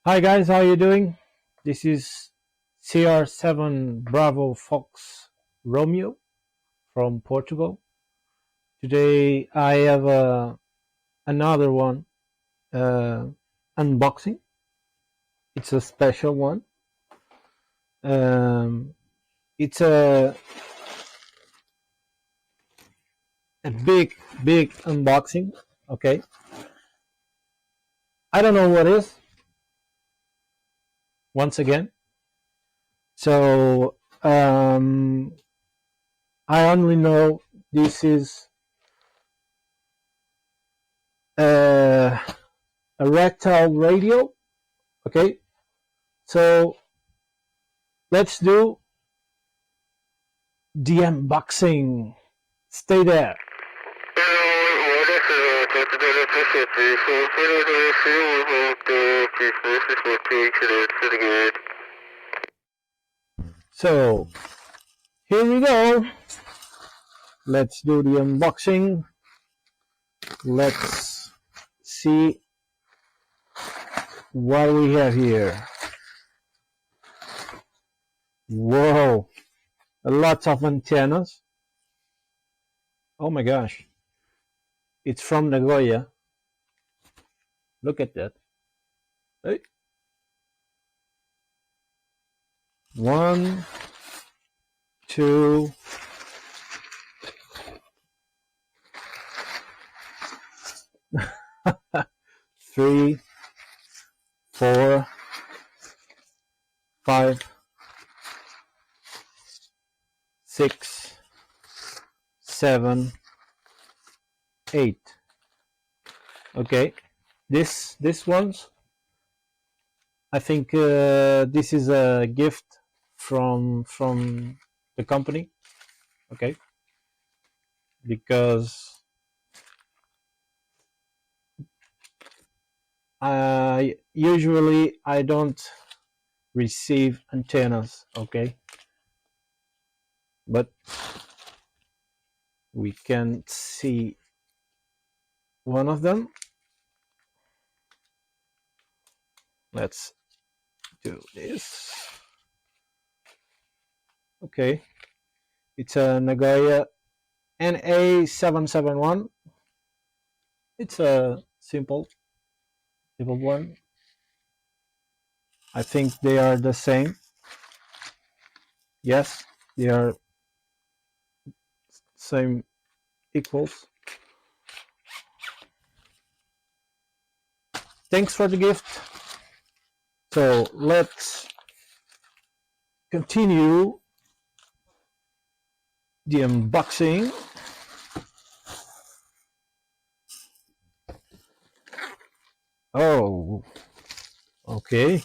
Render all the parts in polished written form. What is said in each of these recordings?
Hi guys, how you doing? This is CR7 Bravo Fox Romeo from Portugal. Today I have another one uh, unboxing. It's a special one. Um, it's a big unboxing. Okay, I don't know what is. Once again, so I only know this is uh, a Radtel radio. Okay, so let's do the unboxing. Stay there. So here we go. Let's do the unboxing. Let's see what we have here. Whoa, lots of antennas. Oh my gosh, it's from Nagoya. Look at that. Hey. One, two, three, 4, 5, 6, 7, 8. Okay, this one's, I think this is a gift from the company. Okay, because usually I don't receive antennas. Okay, but we can see one of them. Let's do this. Okay, it's a Nagoya NA771. It's a simple one. I think they are the same. Yes, they are same equals. Thanks for the gift. So let's continue the unboxing. Oh, okay.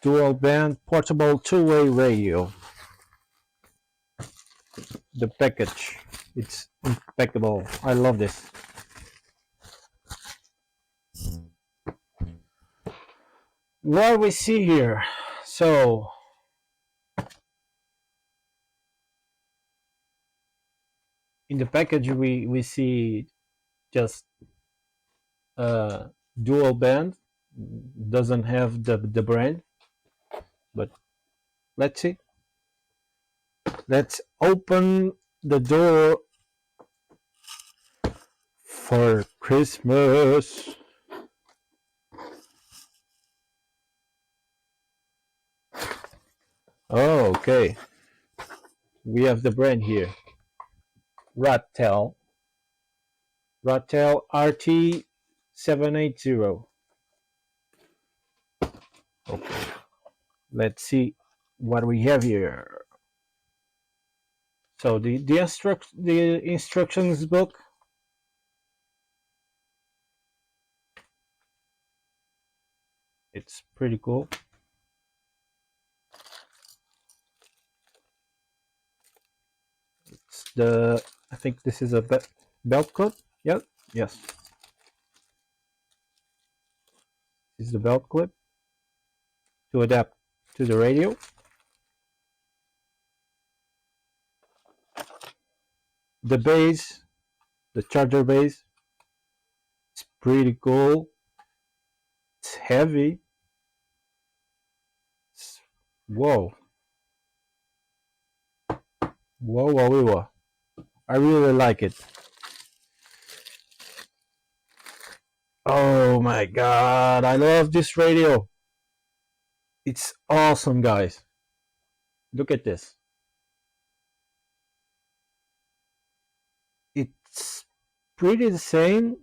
Dual band portable two-way radio. The package, it's impeccable. I love this. What we see here, so in the package we see just dual band, doesn't have the brand, but let's see. Let's open the door for Christmas. Oh, okay. We have the brand here. Radtel RT-780. Okay. Let's see what we have here. So the instructions book. It's pretty cool. It's I think this is a belt cut. Yep. Yes. This is the belt clip to adapt to the radio. The base, the charger base, it's pretty cool. It's heavy. It's, whoa. Whoa, whoa, whoa, whoa. I really like it. Oh my god, I love this radio. It's awesome, guys. Look at this. It's pretty the same.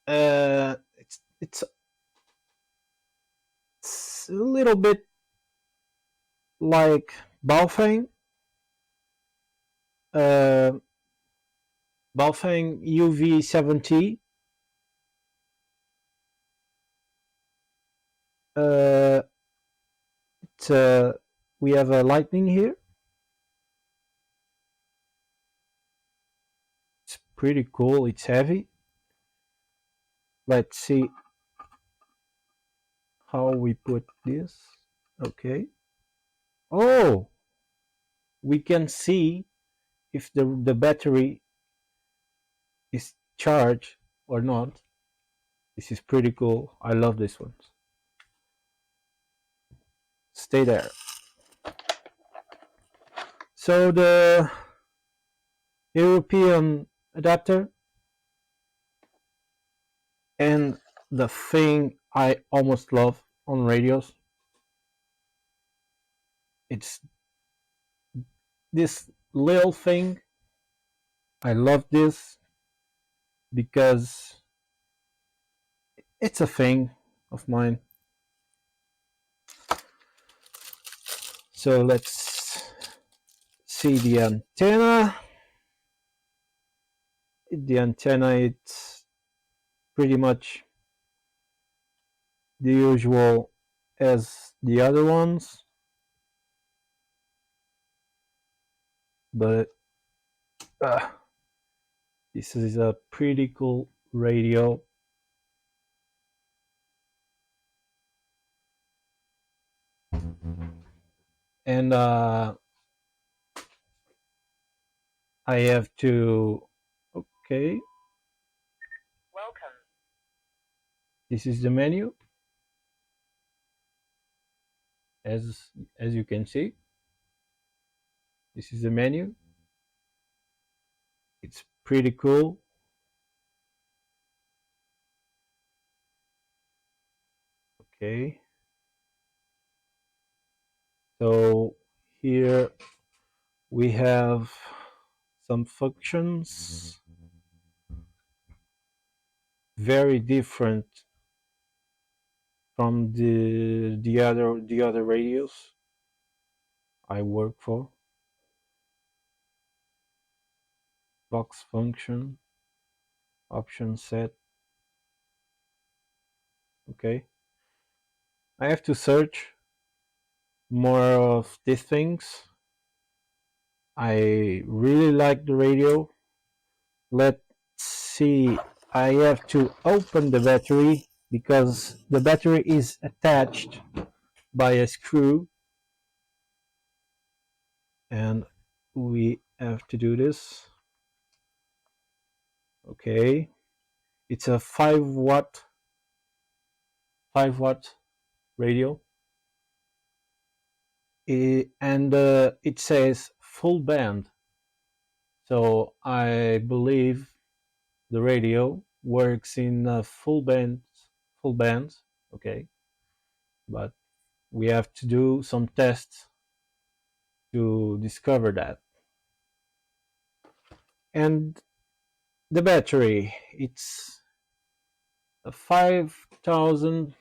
It's a little bit like Baofeng. Uh, Baofeng UV70. Uh, we have a lightning here. It's pretty cool. It's heavy. Let's see how we put this. Okay. Oh, we can see if the battery is charged or not. This is pretty cool. I love this one. Stay there. So the European adapter, and the thing I almost love on radios, it's this little thing. I love this because it's a thing of mine. So let's see the antenna. The antenna, it's pretty much the usual as the other ones, but this is a pretty cool radio. And I have to, okay, Welcome. this is the menu, as you can see. This is the menu. It's pretty cool. Okay, so here we have some functions, very different from the other radios I work for. Box function, option set. Okay, I have to search more of these things. I really like the radio. Let's see, I have to open the battery because the battery is attached by a screw, and we have to do this. Okay, it's a 5 watt radio. And it says full band, so I believe the radio works in full bands. Okay, but we have to do some tests to discover that. And the battery, it's a 5000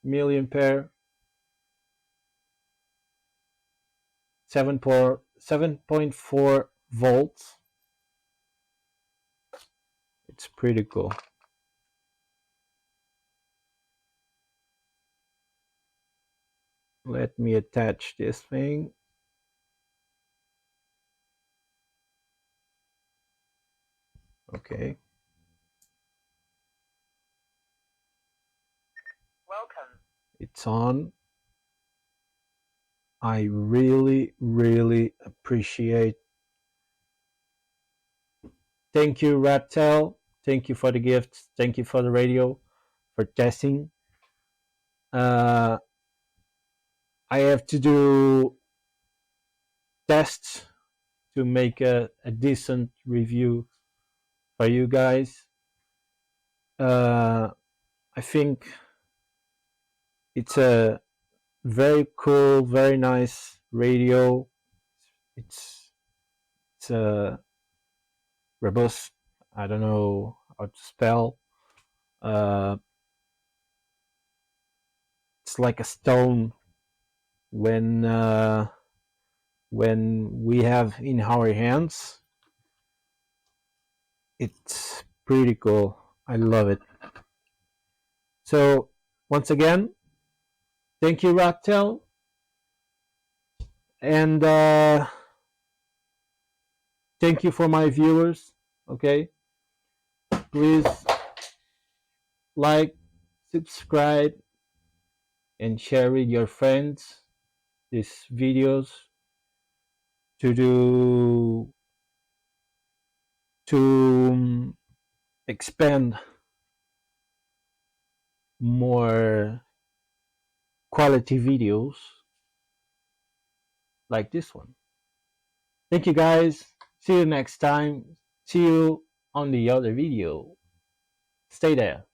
milliampere 7.4 volts. It's pretty cool. Let me attach this thing. Okay. Welcome. It's on. I really, really appreciate. Thank you, Radtel. Thank you for the gift. Thank you for the radio, for testing. Uh, I have to do tests to make a decent review for you guys. I think it's a very cool, very nice radio. It's robust. I don't know how to spell. Uh, it's like a stone when uh, when we have in our hands. It's pretty cool. I love it. So once again, thank you, Radtel, and thank you for my viewers. Okay, please like, subscribe, and share with your friends these videos to do to expand more quality videos like this one. Thank you guys. See you next time. See you on the other video. Stay there.